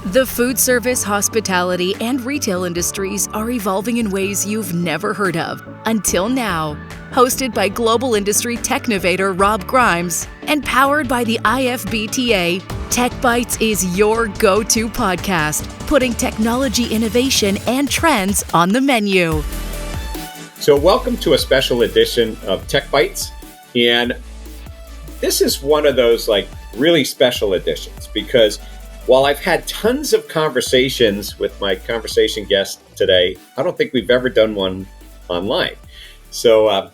The food service, hospitality, and retail industries are evolving in ways you've never heard of until now. Hosted by global industry technovator Rob Grimes and powered by the IFBTA, TechBytes is your go-to podcast, putting technology innovation and trends on the menu. So welcome to a special edition of TechBytes. And this is one of those really special editions because while I've had tons of conversations with my conversation guest today, I don't think we've ever done one online. So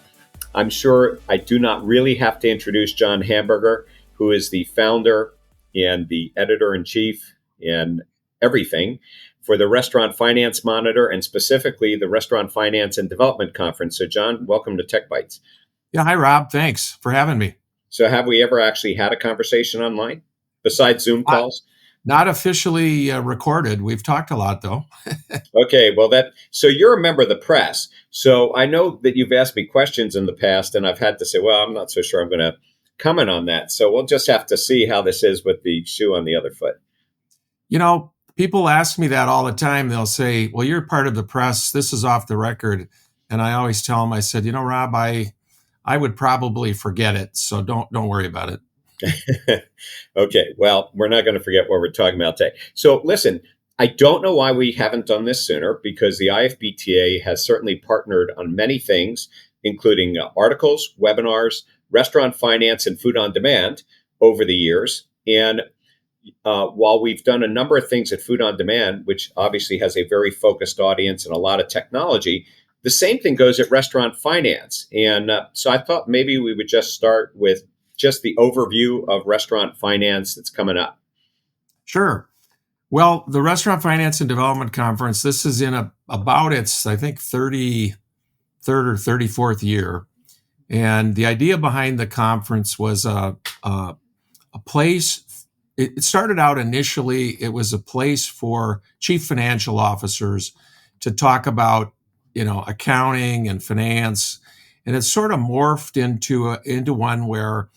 I'm sure I do not really have to introduce John Hamburger, who is the founder and the editor-in-chief and everything for the Restaurant Finance Monitor and specifically the Restaurant Finance and Development Conference. So John, welcome to TechBytes. Yeah, hi Rob, thanks for having me. So have we ever actually had a conversation online besides Zoom calls? Not officially recorded. We've talked a lot, though. Okay, well, so you're a member of the press. So I know that you've asked me questions in the past, and I've had to say, well, I'm not so sure I'm going to comment on that. So we'll just have to see how this is with the shoe on the other foot. You know, people ask me that all the time. They'll say, well, you're part of the press. This is off the record. And I always tell them, I said, Rob, I would probably forget it. So don't worry about it. Okay, well, we're not going to forget what we're talking about today. So listen, I don't know why we haven't done this sooner because the IFBTA has certainly partnered on many things, including articles, webinars, restaurant finance, and food on demand over the years. And while we've done a number of things at Food on Demand, which obviously has a very focused audience and a lot of technology, the same thing goes at Restaurant Finance. And so I thought maybe we would just start with just the overview of restaurant finance that's coming up. Sure. Well, the Restaurant Finance and Development Conference, this is in about its, I think, 33rd or 34th year. And the idea behind the conference was a place. It started out initially, it was a place for chief financial officers to talk about, accounting and finance. And it's sort of morphed into one where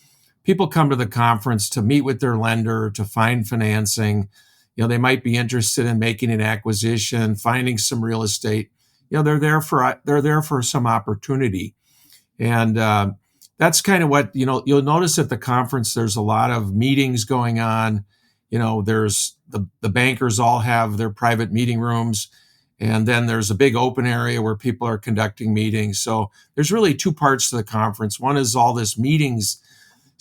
people come to the conference to meet with their lender, to find financing. They might be interested in making an acquisition, finding some real estate. They're there for some opportunity. And that's kind of what, you'll notice at the conference, there's a lot of meetings going on. There's the bankers all have their private meeting rooms. And then there's a big open area where people are conducting meetings. So there's really two parts to the conference. One is all this meetings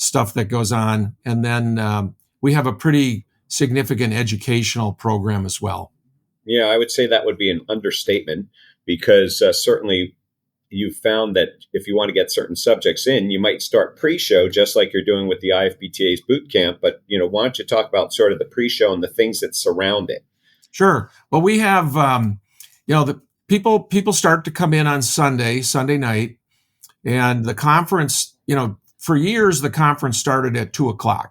stuff that goes on. And then we have a pretty significant educational program as well. Yeah, I would say that would be an understatement because certainly you found that if you want to get certain subjects in, you might start pre-show just like you're doing with the IFBTA's bootcamp. But, why don't you talk about sort of the pre-show and the things that surround it? Sure. Well, we have, the people start to come in on Sunday night, and the conference, for years, the conference started at 2:00.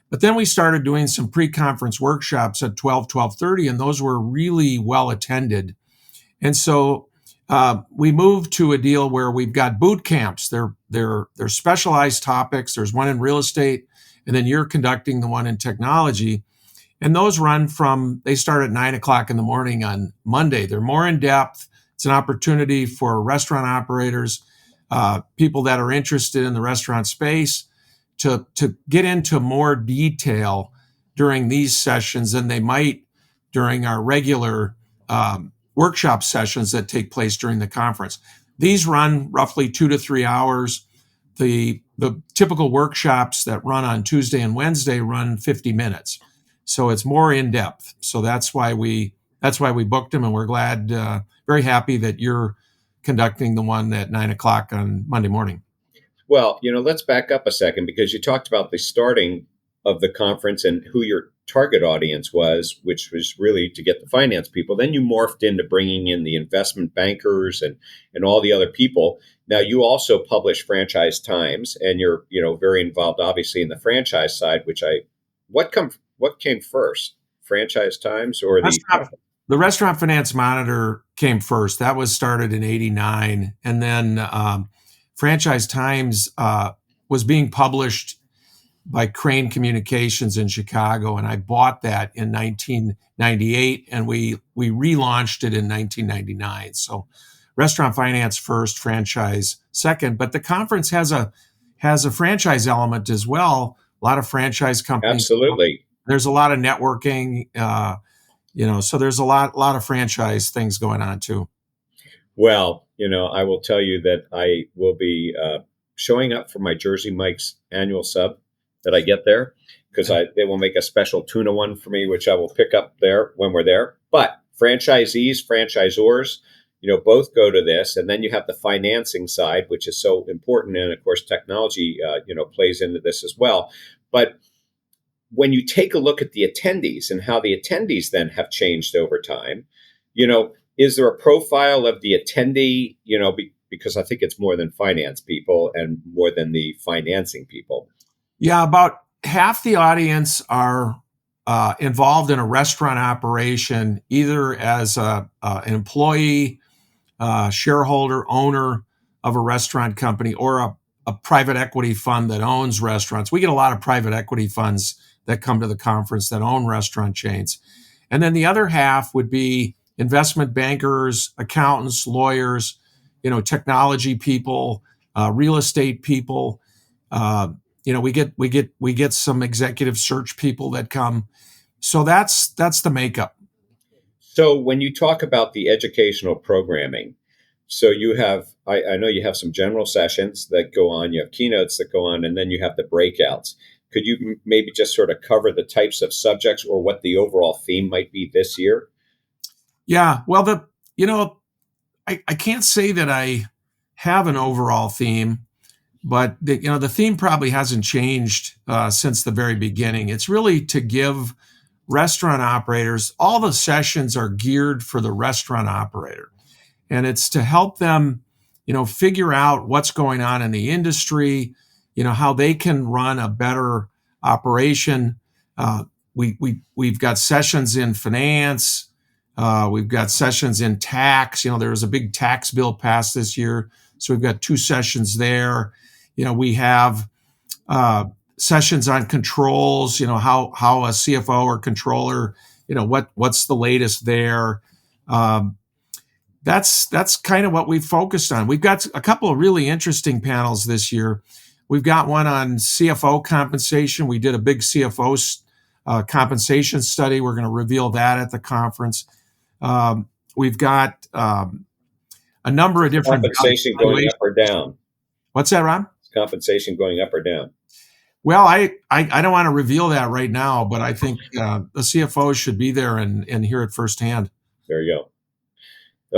But then we started doing some pre-conference workshops at 12:30, and those were really well attended. And so we moved to a deal where we've got boot camps. They're specialized topics. There's one in real estate, and then you're conducting the one in technology. And those they start at 9:00 in the morning on Monday. They're more in depth. It's an opportunity for restaurant operators, people that are interested in the restaurant space to get into more detail during these sessions than they might during our regular workshop sessions that take place during the conference. These run roughly 2 to 3 hours. The typical workshops that run on Tuesday and Wednesday run 50 minutes. So it's more in depth. So that's why we booked them, and we're glad, very happy that you're conducting the one at 9:00 on Monday morning. Well, let's back up a second because you talked about the starting of the conference and who your target audience was, which was really to get the finance people. Then you morphed into bringing in the investment bankers and all the other people. Now, you also publish Franchise Times, and you're, very involved, obviously, in the franchise side, what came first, Franchise Times or the Restaurant Finance Monitor came first. That was started in '89. And then Franchise Times was being published by Crane Communications in Chicago, and I bought that in 1998, and we relaunched it in 1999. So, restaurant finance first, franchise second. But the conference has a franchise element as well. A lot of franchise companies. Absolutely. There's a lot of networking. So there's a lot of franchise things going on too. Well, I will tell you that I will be showing up for my Jersey Mike's annual sub that I get there, because they will make a special tuna one for me, which I will pick up there when we're there. But franchisees, franchisors, both go to this. And then you have the financing side, which is so important. And of course, technology, plays into this as well. But when you take a look at the attendees and how the attendees then have changed over time, is there a profile of the attendee, because I think it's more than finance people and more than the financing people. Yeah, about half the audience are involved in a restaurant operation, either as an employee, shareholder, owner of a restaurant company, or a private equity fund that owns restaurants. We get a lot of private equity funds that come to the conference that own restaurant chains. And then the other half would be investment bankers, accountants, lawyers, technology people, real estate people. We get some executive search people that come. So that's the makeup. So when you talk about the educational programming, so you have, I know you have some general sessions that go on, you have keynotes that go on, and then you have the breakouts. Could you maybe just sort of cover the types of subjects or what the overall theme might be this year? Yeah, well, I can't say that I have an overall theme, but the theme probably hasn't changed since the very beginning. It's really to give restaurant operators, all the sessions are geared for the restaurant operator. And it's to help them, figure out what's going on in the industry, how they can run a better operation. We've got sessions in finance. We've got sessions in tax. There was a big tax bill passed this year, so we've got 2 sessions there. We have sessions on controls. How a CFO or controller, what's the latest there. That's kind of what we've focused on. We've got a couple of really interesting panels this year. We've got one on CFO compensation. We did a big CFO compensation study. We're going to reveal that at the conference. We've got a number of different compensation going up or down. What's that, Rob? Is compensation going up or down? Well, I don't want to reveal that right now, but I think the CFOs should be there and hear it firsthand. There you go.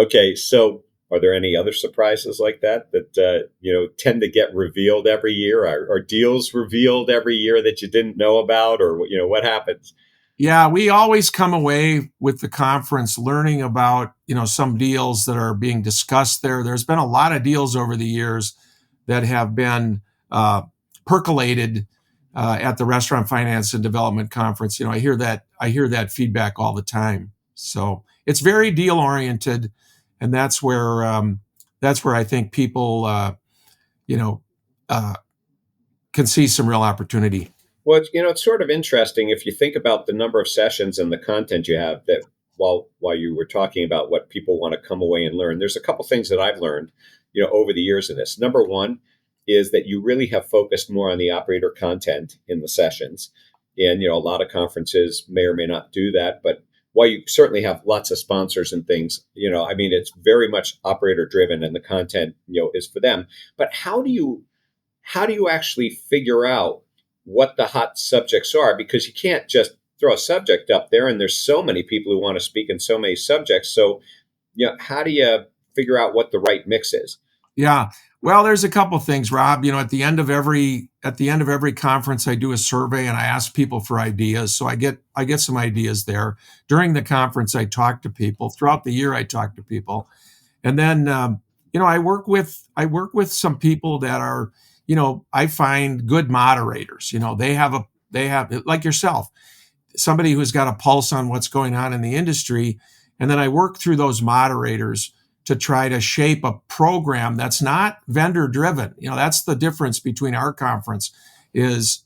Okay, so are there any other surprises like that tend to get revealed every year? Are deals revealed every year that you didn't know about, or what happens? Yeah, we always come away with the conference learning about some deals that are being discussed there. There's been a lot of deals over the years that have been percolated at the Restaurant Finance and Development Conference. I hear that feedback all the time. So it's very deal oriented, and that's where I think people can see some real opportunity. Well, it's sort of interesting if you think about the number of sessions and the content you have. That while you were talking about what people want to come away and learn, there's a couple things that I've learned, over the years of this. Number one is that you really have focused more on the operator content in the sessions, and a lot of conferences may or may not do that, but while you certainly have lots of sponsors and things, it's very much operator driven, and the content, is for them. But how do you actually figure out what the hot subjects are? Because you can't just throw a subject up there, and there's so many people who want to speak in so many subjects. So, how do you figure out what the right mix is? Yeah. Well, there's a couple of things, Rob. At the end of every conference, I do a survey and I ask people for ideas. So I get some ideas there. During the conference, I talk to people. Throughout the year, I talk to people, and then I work with some people that are I find good moderators. They have like yourself, somebody who's got a pulse on what's going on in the industry, and then I work through those moderators to try to shape a program that's not vendor driven. That's the difference between our conference. Is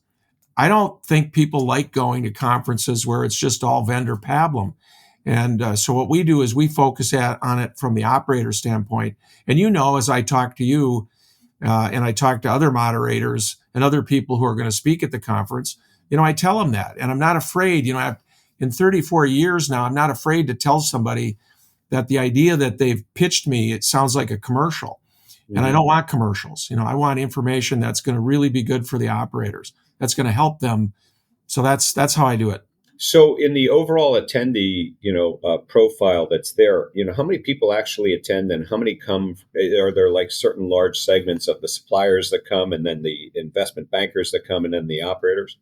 I don't think people like going to conferences where it's just all vendor pablum. And so what we do is we focus on it from the operator standpoint. And as I talk to you and I talk to other moderators and other people who are going to speak at the conference, I tell them that. And I'm not afraid, in 34 years now, I'm not afraid to tell somebody that the idea that they've pitched me, it sounds like a commercial. And I don't want commercials. I want information that's going to really be good for the operators. That's going to help them. So that's how I do it. So in the overall attendee, profile that's there, how many people actually attend and how many come? Are there like certain large segments of the suppliers that come and then the investment bankers that come and then the operators?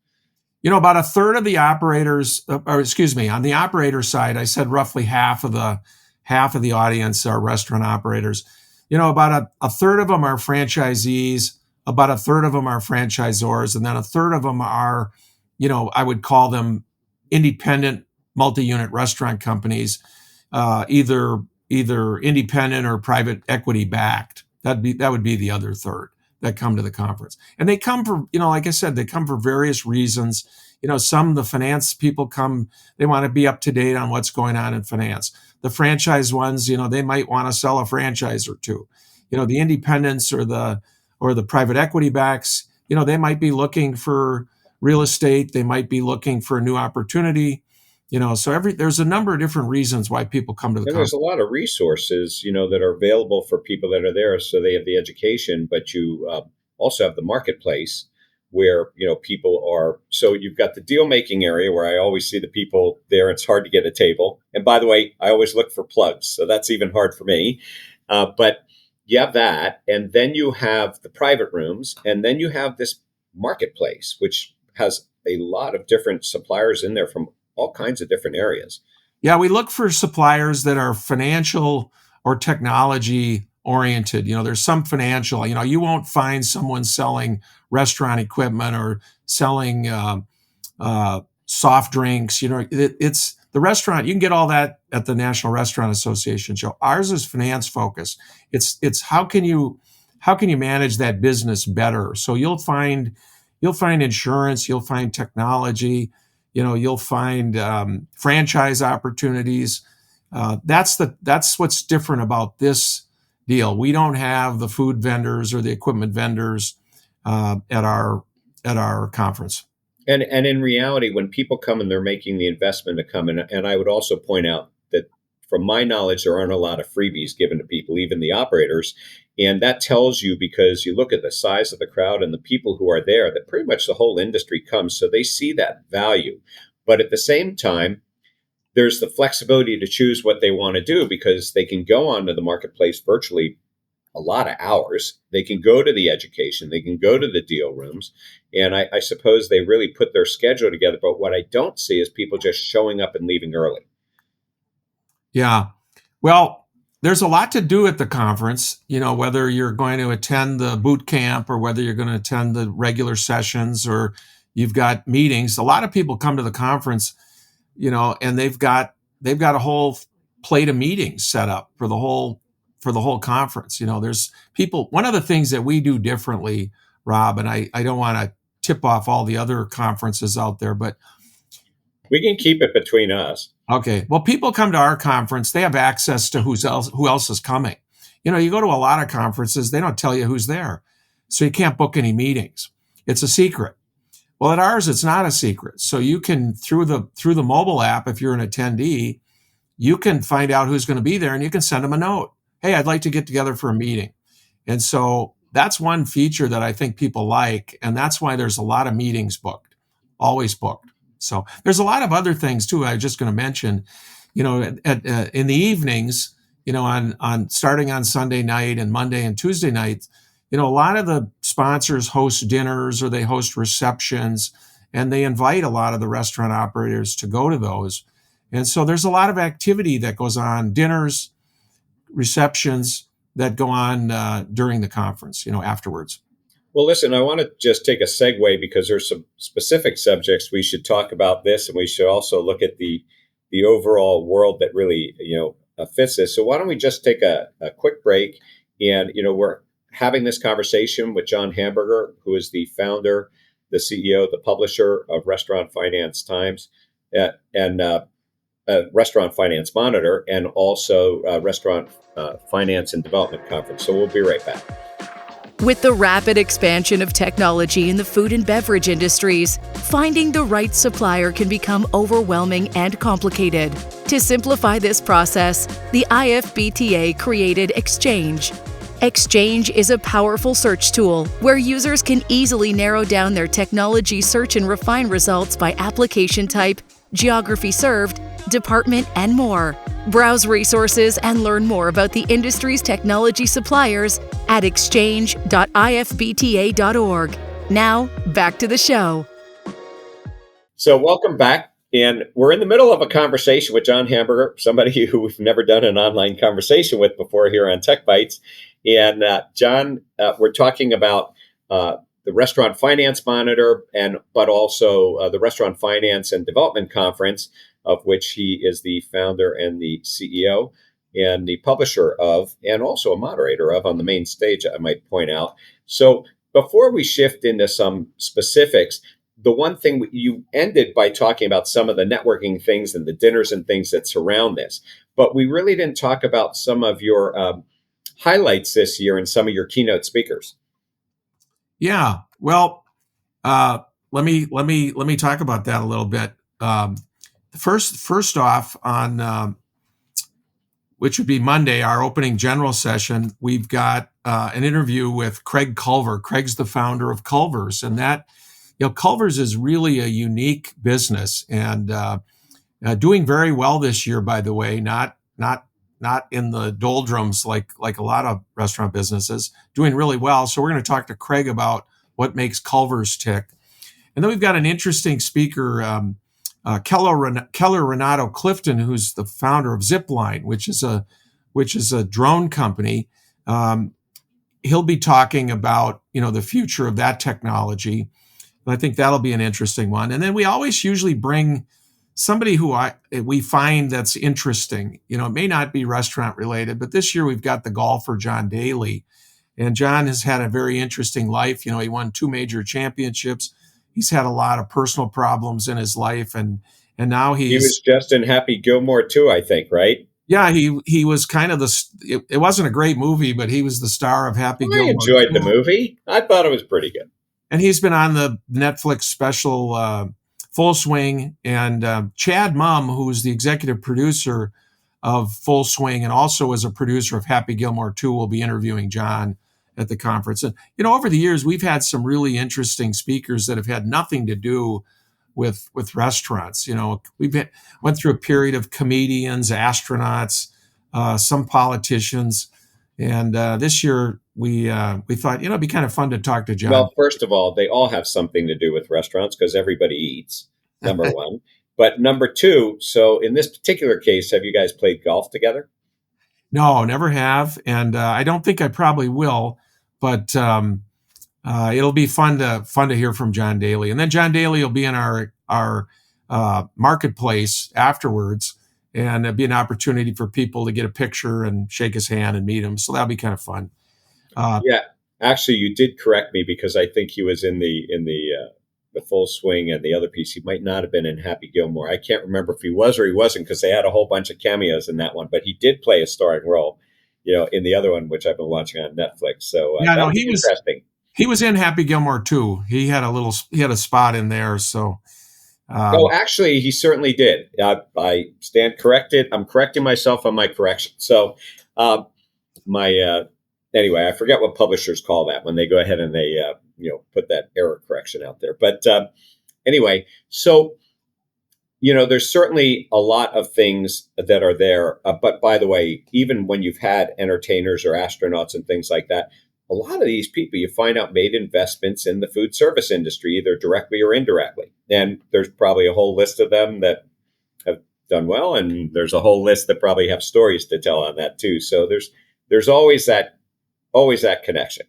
About a third of the operators, on the operator side, I said roughly half of the audience are restaurant operators. About a third of them are franchisees, about a third of them are franchisors, and then a third of them are, I would call them independent multi-unit restaurant companies, either independent or private equity backed. That would be the other third that come to the conference. And they come for, like I said, they come for various reasons. Some of the finance people come, they want to be up to date on what's going on in finance. The franchise ones, they might want to sell a franchise or two. The independents or the private equity backs, they might be looking for real estate. They might be looking for a new opportunity. So there's a number of different reasons why people come to the conference. There's a lot of resources, that are available for people that are there. So they have the education, but you also have the marketplace where, people are. So you've got the deal making area where I always see the people there. It's hard to get a table. And by the way, I always look for plugs. So that's even hard for me. But you have that. And then you have the private rooms. And then you have this marketplace, which has a lot of different suppliers in there from all kinds of different areas. Yeah, we look for suppliers that are financial or technology oriented. There's some financial, you won't find someone selling restaurant equipment or selling soft drinks. It's the restaurant. You can get all that at the National Restaurant Association show. Ours is finance focused. It's how can you manage that business better? So you'll find insurance, you'll find technology, you'll find franchise opportunities. That's what's different about this deal. We don't have the food vendors or the equipment vendors at our conference. And in reality, when people come and they're making the investment to come in, and I would also point out that from my knowledge, there aren't a lot of freebies given to people, even the operators. And that tells you, because you look at the size of the crowd and the people who are there, that pretty much the whole industry comes. So they see that value. But at the same time, there's the flexibility to choose what they want to do, because they can go onto the marketplace virtually a lot of hours. They can go to the education. They can go to the deal rooms. And I suppose they really put their schedule together. But what I don't see is people just showing up and leaving early. Yeah. Well, there's a lot to do at the conference, whether you're going to attend the boot camp or whether you're going to attend the regular sessions or you've got meetings. A lot of people come to the conference, and they've got a whole plate of meetings set up for the whole conference. There's people. One of the things that we do differently, Rob, and I don't want to tip off all the other conferences out there, but we can keep it between us. Okay. Well, people come to our conference, they have access to who else is coming. You go to a lot of conferences, they don't tell you who's there. So you can't book any meetings. It's a secret. Well, at ours, it's not a secret. So you can, through the mobile app, if you're an attendee, you can find out who's going to be there and you can send them a note. Hey, I'd like to get together for a meeting. And so that's one feature that I think people like. And that's why there's a lot of meetings booked, always booked. So there's a lot of other things too. I was just going to mention, in the evenings, on starting on Sunday night and Monday and Tuesday nights, a lot of the sponsors host dinners or they host receptions, and they invite a lot of the restaurant operators to go to those. And so there's a lot of activity that goes on, dinners, receptions that go on during the conference, afterwards. Well, listen, I want to just take a segue because there's some specific subjects we should talk about this, and we should also look at the overall world that really, fits this. So why don't we just take a quick break? And, we're having this conversation with John Hamburger, who is the founder the CEO, the publisher of Restaurant Finance Times, and Restaurant Finance Monitor, and also Restaurant Finance and Development Conference. So we'll be right back. With the rapid expansion of technology in the food and beverage industries, finding the right supplier can become overwhelming and complicated. To simplify this process, the IFBTA created Exchange. Exchange is a powerful search tool where users can easily narrow down their technology search and refine results by application type, geography served, department, and more. Browse resources and learn more about the industry's technology suppliers at exchange.ifbta.org. Now, back to the show. So welcome back. And we're in the middle of a conversation with John Hamburger, somebody who we've never done an online conversation with before here on TechBytes. And John, we're talking about the Restaurant Finance Monitor, but also the Restaurant Finance and Development Conference, of which he is the founder and the CEO and the publisher of, and also a moderator of on the main stage, I might point out. So before we shift into some specifics, the one thing you ended by talking about some of the networking things and the dinners and things that surround this, but we really didn't talk about some of your highlights this year and some of your keynote speakers. Yeah, well, let me talk about that a little bit. First off, on which would be Monday, our opening general session, we've got an interview with Craig Culver. Craig's the founder of Culver's, and that, Culver's is really a unique business and doing very well this year. By the way, not in the doldrums like a lot of restaurant businesses, doing really well. So we're going to talk to Craig about what makes Culver's tick, and then we've got an interesting speaker. Keller Renato Clifton, who's the founder of Zipline, which is a drone company. He'll be talking about the future of that technology, and I think that'll be an interesting one. And then we always usually bring somebody who we find that's interesting. It may not be restaurant related, but this year we've got the golfer John Daly, and John has had a very interesting life. He won 2 major championships. He's had a lot of personal problems in his life, and now he was just in Happy Gilmore too, I think, right? Yeah, he was kind of it wasn't a great movie, but he was the star of Happy Gilmore. I enjoyed the movie. I thought it was pretty good. And he's been on the Netflix special Full Swing, and Chad Mumm, who's the executive producer of Full Swing and also is a producer of Happy Gilmore 2, will be interviewing John at the conference. And, over the years, we've had some really interesting speakers that have had nothing to do with restaurants. We've went through a period of comedians, astronauts, some politicians. And this year we thought, it'd be kind of fun to talk to John. Well, first of all, they all have something to do with restaurants because everybody eats, number one. But number two, so in this particular case, have you guys played golf together? No, never have. And I don't think I probably will. But it'll be fun to hear from John Daly, and then John Daly will be in our marketplace afterwards, and it'll be an opportunity for people to get a picture and shake his hand and meet him. So that'll be kind of fun. Yeah, actually, you did correct me because I think he was in the Full Swing, and the other piece he might not have been in Happy Gilmore. I can't remember if he was or he wasn't because they had a whole bunch of cameos in that one, but he did play a starring role. In the other one, which I've been watching on Netflix. So he was interesting. He was in Happy Gilmore too. He had a spot in there. So, actually, he certainly did. I stand corrected. I'm correcting myself on my correction. So, anyway, I forget what publishers call that when they go ahead and they put that error correction out there. But anyway, so. There's certainly a lot of things that are there. But by the way, even when you've had entertainers or astronauts and things like that, a lot of these people you find out made investments in the food service industry, either directly or indirectly. And there's probably a whole list of them that have done well. And there's a whole list that probably have stories to tell on that too. So there's always that connection.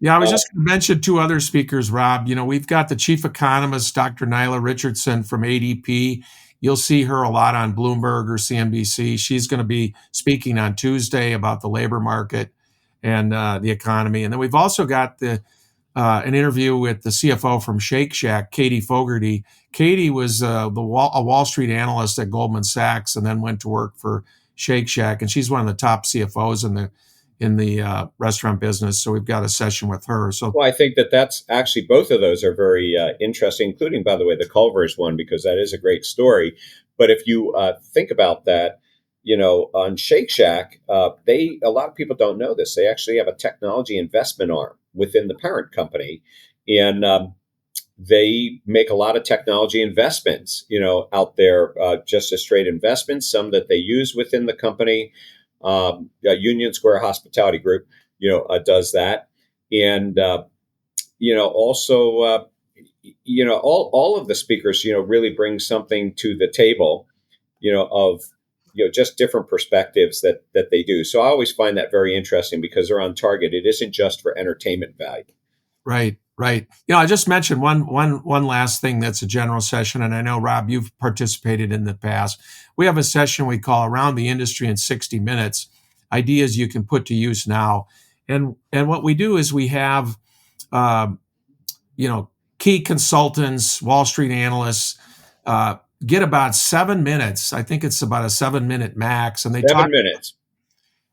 Yeah, I was just going to mention 2 other speakers, Rob. We've got the chief economist, Dr. Nyla Richardson from ADP. You'll see her a lot on Bloomberg or CNBC. She's going to be speaking on Tuesday about the labor market and the economy. And then we've also got the an interview with the CFO from Shake Shack, Katie Fogarty. Katie was a Wall Street analyst at Goldman Sachs, and then went to work for Shake Shack, and she's one of the top CFOs in the restaurant business. So we've got a session with her. So Well, I think that's actually both of those are very interesting, including, by the way, the Culver's one, because that is a great story. But if you think about that, on Shake Shack, a lot of people don't know this. They actually have a technology investment arm within the parent company, and they make a lot of technology investments, out there, just as straight investments. Some that they use within the company. Union Square Hospitality Group, does that, and also, all of the speakers, really bring something to the table, of just different perspectives that they do. So I always find that very interesting because they're on target. It isn't just for entertainment value. Right, right. I just mentioned one last thing that's a general session, and I know, Rob, you've participated in the past. We have a session we call Around the Industry in 60 Minutes, ideas you can put to use now. And what we do is we have, key consultants, Wall Street analysts, get about 7 minutes. I think it's about a 7-minute max, and they 7 minutes.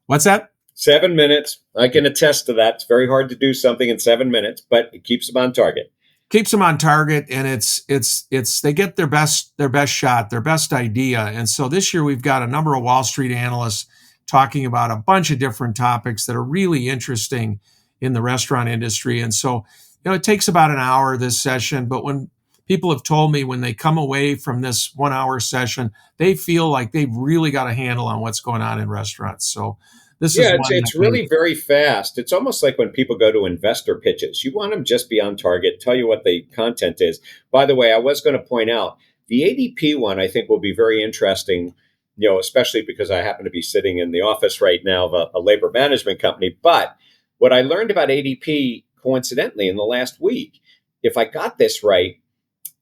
What's that? 7 minutes. I can attest to that. It's very hard to do something in 7 minutes, but it keeps them on target. Keeps them on target, and it's they get their best shot, their best idea. And so this year we've got a number of Wall Street analysts talking about a bunch of different topics that are really interesting in the restaurant industry. And so, it takes about an hour, this session, but when people have told me when they come away from this 1 hour session, they feel like they've really got a handle on what's going on in restaurants. So it's really very fast. It's almost like when people go to investor pitches. You want them just be on target, tell you what the content is. By the way, I was going to point out the ADP one, I think, will be very interesting, especially because I happen to be sitting in the office right now of a labor management company. But what I learned about ADP, coincidentally, in the last week, if I got this right,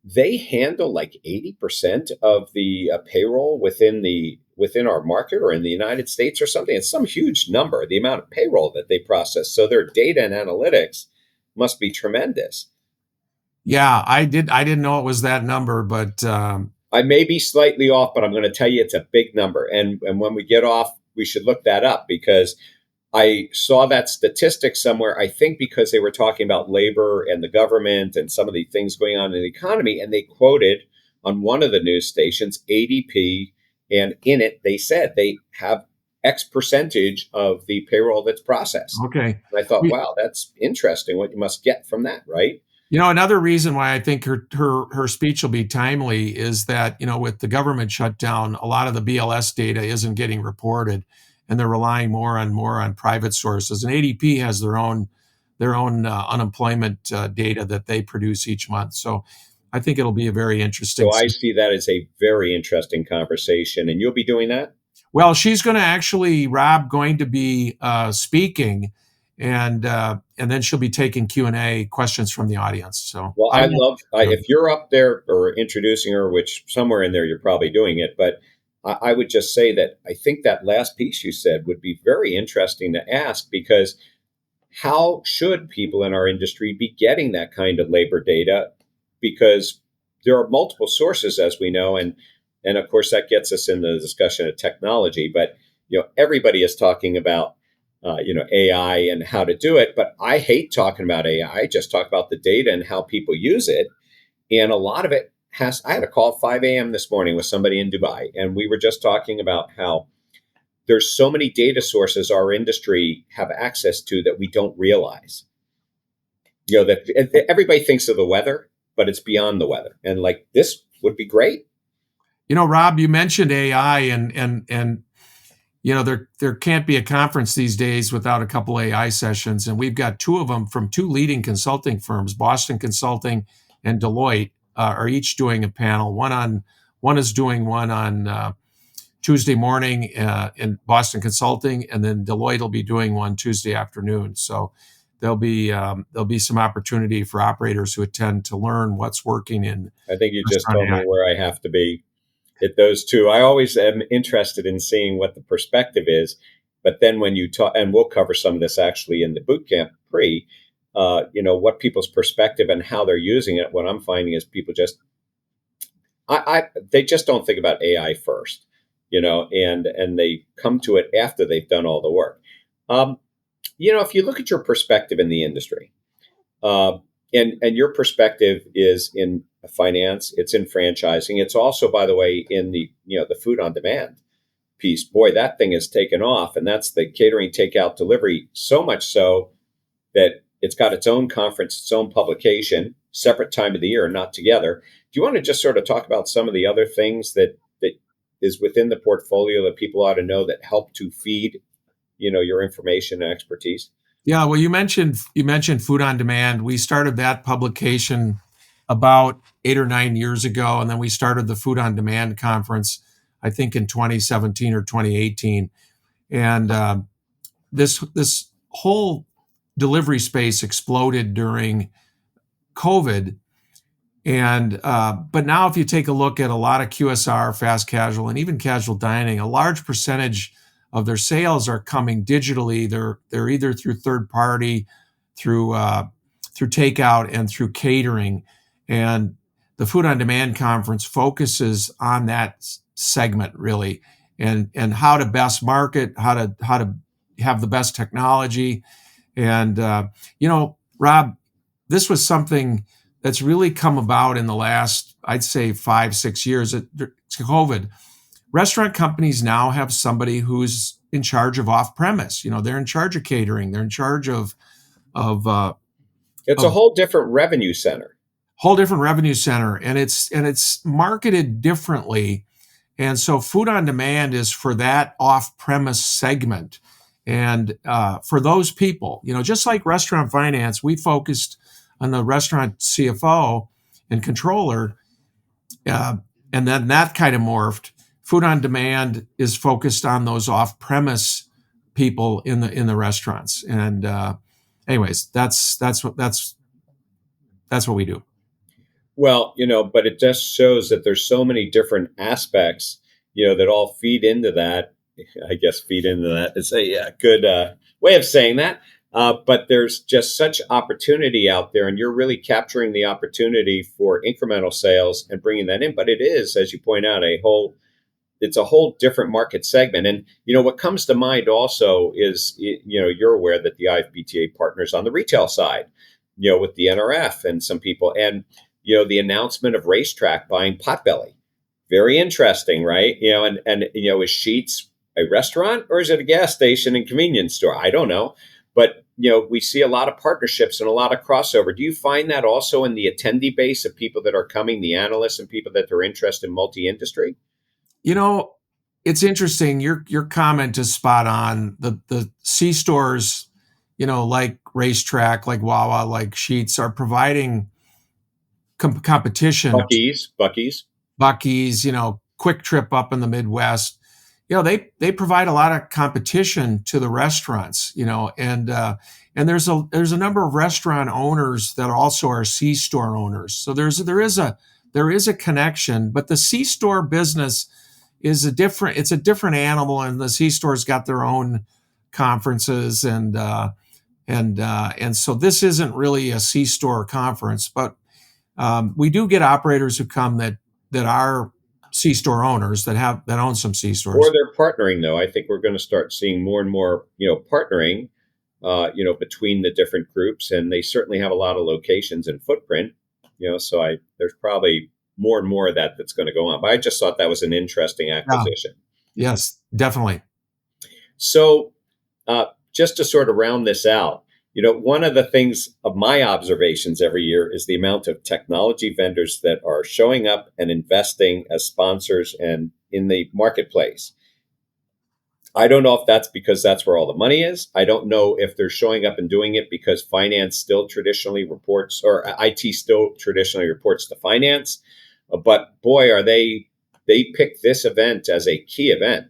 they handle like 80% of the payroll within our market or in the United States or something. It's some huge number, the amount of payroll that they process. So their data and analytics must be tremendous. Yeah, I didn't know it was that number, but I may be slightly off, but I'm going to tell you it's a big number. And when we get off, we should look that up, because I saw that statistic somewhere, I think because they were talking about labor and the government and some of the things going on in the economy. And they quoted on one of the news stations ADP, and in it, they said they have X percentage of the payroll that's processed. Okay. And I thought, wow, that's interesting what you must get from that, right? Another reason why I think her speech will be timely is that, with the government shutdown, a lot of the BLS data isn't getting reported, and they're relying more on private sources. And ADP has their own unemployment data that they produce each month. So I think it'll be a very interesting. So I see that as a very interesting conversation, and you'll be doing that? Well, she's going to actually, Rob, going to be speaking, and then she'll be taking Q&A questions from the audience. So, well, if you're up there or introducing her, which somewhere in there you're probably doing it, but I would just say that I think that last piece you said would be very interesting to ask, because how should people in our industry be getting that kind of labor data? Because there are multiple sources, as we know, and of course that gets us in the discussion of technology. But everybody is talking about AI and how to do it. But I hate talking about AI. I just talk about the data and how people use it, and a lot of it I had a call at 5 a.m. this morning with somebody in Dubai, and we were just talking about how there's so many data sources our industry have access to that we don't realize. That everybody thinks of the weather, but it's beyond the weather. And like, this would be great. Rob, you mentioned AI, and there can't be a conference these days without a couple AI sessions, and we've got two of them from two leading consulting firms, Boston Consulting and Deloitte. Are each doing a panel. One is doing one on Tuesday morning in Boston Consulting, and then Deloitte will be doing one Tuesday afternoon. So there'll be some opportunity for operators who attend to learn what's working in. I think you just told me where I have to be at those two. I always am interested in seeing what the perspective is, but then when you talk, and we'll cover some of this actually in the bootcamp pre. what people's perspective and how they're using it. What I'm finding is people just, they just don't think about AI first, and they come to it after they've done all the work. If you look at your perspective in the industry, and your perspective is in finance, it's in franchising, it's also, by the way, in the food on demand piece. Boy, that thing has taken off, and that's the catering, takeout, delivery. So much so that it's got its own conference, its own publication, separate time of the year, not together. Do you want to just sort of talk about some of the other things that is within the portfolio that people ought to know that help to feed, your information and expertise? Yeah, well, you mentioned food on demand. We started that publication about 8 or 9 years ago, and then we started the Food on Demand conference, I think in 2017 or 2018. And this whole delivery space exploded during COVID. And but now, if you take a look at a lot of QSR, fast casual, and even casual dining, a large percentage of their sales are coming digitally. They're either through third party, through takeout, and through catering. And the Food on Demand conference focuses on that segment really, and how to best market, how to have the best technology. And Rob, this was something that's really come about in the last, I'd say, 5-6 years. COVID. Restaurant companies now have somebody who's in charge of off-premise. They're in charge of catering. They're in charge of it's a whole different revenue center. And it's marketed differently. And so Food on Demand is for that off-premise segment. And for those people, just like restaurant finance, we focused on the restaurant CFO and controller, and then that kind of morphed. Food on Demand is focused on those off-premise people in the restaurants. And anyways, that's what we do. Well, but it just shows that there's so many different aspects, that all feed into that. I guess feed into that is a good way of saying that. But there's just such opportunity out there, and you're really capturing the opportunity for incremental sales and bringing that in. But it is, as you point out, it's a whole different market segment. And, what comes to mind also is, you're aware that the IFBTA partners on the retail side, with the NRF and some people, and, the announcement of Racetrack buying Potbelly. Very interesting, right? And is Sheetz a restaurant or is it a gas station and convenience store? I don't know. But, we see a lot of partnerships and a lot of crossover. Do you find that also in the attendee base of people that are coming, the analysts and people that are interested in multi-industry? It's interesting. Your comment is spot on. The C stores, like Racetrack, like Wawa, like Sheetz, are providing competition. Buc-ee's, Quick Trip up in the Midwest. They provide a lot of competition to the restaurants, and there's a number of restaurant owners that also are C store owners. So there is a connection, but the C store business is a different animal, and the C stores got their own conferences, and so this isn't really a C store conference, but we do get operators who come that are C store owners that own some C stores. Or they're partnering, though. I think we're going to start seeing more and more, partnering, between the different groups, and they certainly have a lot of locations and footprint, so there's probably more and more of that's going to go on. But I just thought that was an interesting acquisition. Yeah. Yes, definitely. So just to sort of round this out, one of the things of my observations every year is the amount of technology vendors that are showing up and investing as sponsors and in the marketplace. I don't know if that's because that's where all the money is. I don't know if they're showing up and doing it because finance still traditionally reports, or IT still traditionally reports to finance. But boy, they pick this event as a key event.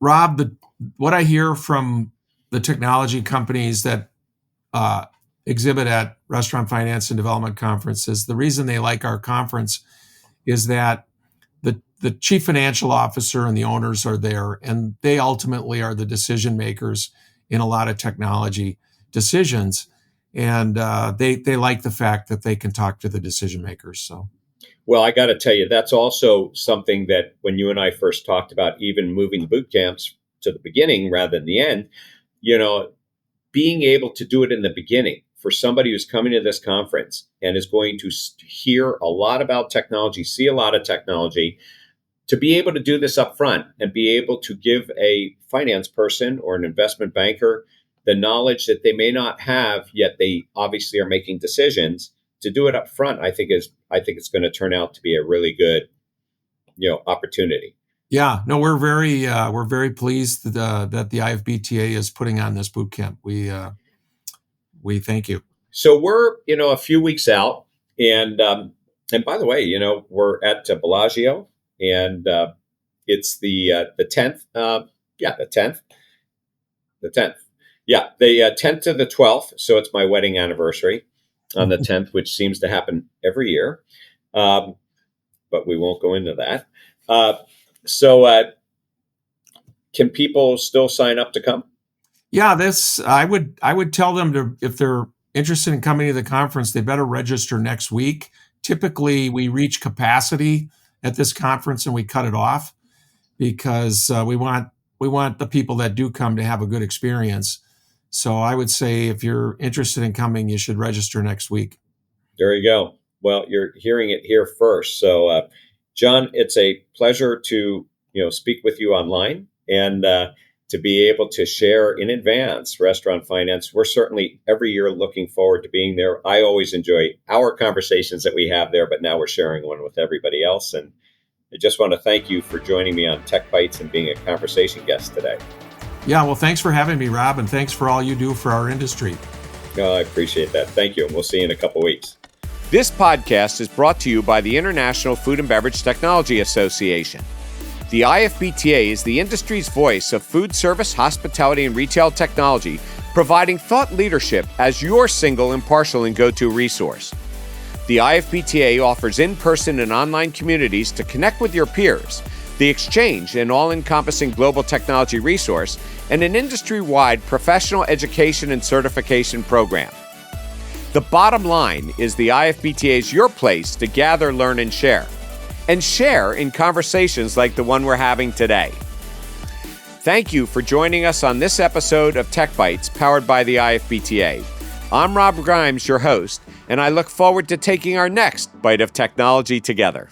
Rob, what I hear from the technology companies that exhibit at Restaurant Finance and Development Conferences, the reason they like our conference is that the chief financial officer and the owners are there, and they ultimately are the decision makers in a lot of technology decisions. and they like the fact that they can talk to the decision makers. So. Well, I got to tell you, that's also something that when you and I first talked about even moving the boot camps to the beginning rather than the end, being able to do it in the beginning for somebody who's coming to this conference and is going to hear a lot about technology, see a lot of technology, to be able to do this up front and be able to give a finance person or an investment banker the knowledge that they may not have, yet they obviously are making decisions. To do it up front, I think it's going to turn out to be a really good, opportunity. Yeah, no, we're very pleased that the IFBTA is putting on this boot camp. We thank you. So we're a few weeks out, and by the way, we're at Bellagio, and it's the 10th. The 10th. The 10th. Yeah, the 10th to the 12th. So it's my wedding anniversary on the 10th, which seems to happen every year. But we won't go into that. So can people still sign up to come? Yeah, I would tell them to, if they're interested in coming to the conference, they better register next week. Typically, we reach capacity at this conference and we cut it off because we want the people that do come to have a good experience. So I would say if you're interested in coming, you should register next week. There you go. Well, you're hearing it here first. So, John, it's a pleasure to speak with you online and to be able to share in advance restaurant finance. We're certainly every year looking forward to being there. I always enjoy our conversations that we have there, but now we're sharing one with everybody else. And I just want to thank you for joining me on TechBytes and being a conversation guest today. Yeah, well, thanks for having me, Rob, and thanks for all you do for our industry. I appreciate that. Thank you, and we'll see you in a couple weeks. This podcast is brought to you by the International Food and Beverage Technology Association. The IFBTA is the industry's voice of food service, hospitality, and retail technology, providing thought leadership as your single, impartial, and go-to resource. The IFBTA offers in-person and online communities to connect with your peers, the exchange, an all-encompassing global technology resource, and an industry-wide professional education and certification program. The bottom line is the IFBTA is your place to gather, learn, and share in conversations like the one we're having today. Thank you for joining us on this episode of TechBytes, powered by the IFBTA. I'm Rob Grimes, your host, and I look forward to taking our next bite of technology together.